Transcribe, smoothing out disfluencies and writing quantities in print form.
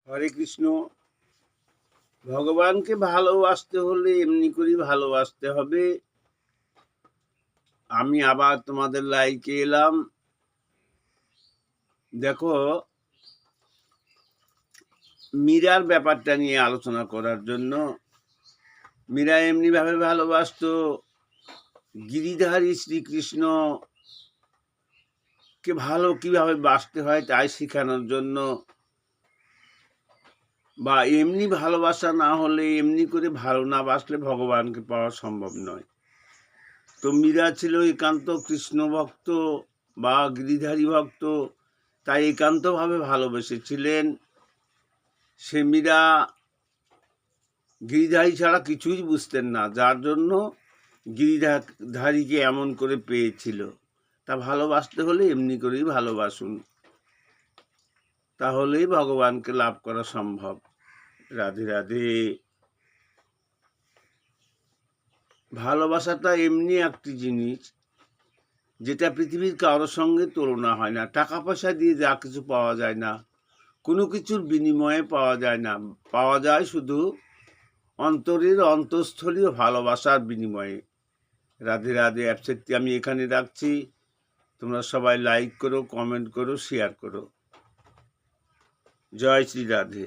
হরে কৃষ্ণ। ভগবানকে ভালোবাসতে হলে এমনি করে ভালোবাসতে হবে। আমি আবার তোমাদের লাইকে এলাম। দেখো, মীরার ব্যাপারটা নিয়ে আলোচনা করার জন্য। মীরা এমনি ভাবে ভালোবাসতো, গিরিধারী শ্রীকৃষ্ণ কে ভালো কিভাবে বাসতে হয় তাই শেখানোর জন্য, বা এমনি ভালোবাসা না হলে, এমনি করে ভালো না বাসলে ভগবানকে পাওয়া সম্ভব নয়। তো মীরা ছিল একান্ত কৃষ্ণ ভক্ত বা গিরিধারী ভক্ত, তাই একান্তভাবে ভালোবেসেছিলেন। সে মীরা গিরিধারী ছাড়া কিছুই বুঝতেন না, যার জন্য গিরিধারীকে এমন করে পেয়েছিল। তা ভালোবাসতে হলে এমনি করেই ভালোবাসুন, তাহলেই ভগবানকে লাভ করা সম্ভব। রাধে রাধে। ভালোবাসাটা এমনি একটি জিনিস যেটা পৃথিবীর কারোর সঙ্গে তুলনা হয় না। টাকা পয়সা দিয়ে যা কিছু পাওয়া যায় না, কোনো কিছুর বিনিময়ে পাওয়া যায় না। পাওয়া যায় শুধু অন্তরের অন্তঃস্থলীয় ভালোবাসার বিনিময়ে। রাধে রাধে। অ্যাপসেটটি আমি এখানে রাখছি। তোমরা সবাই লাইক করো, কমেন্ট করো, শেয়ার করো। জয় শ্রী রাধে।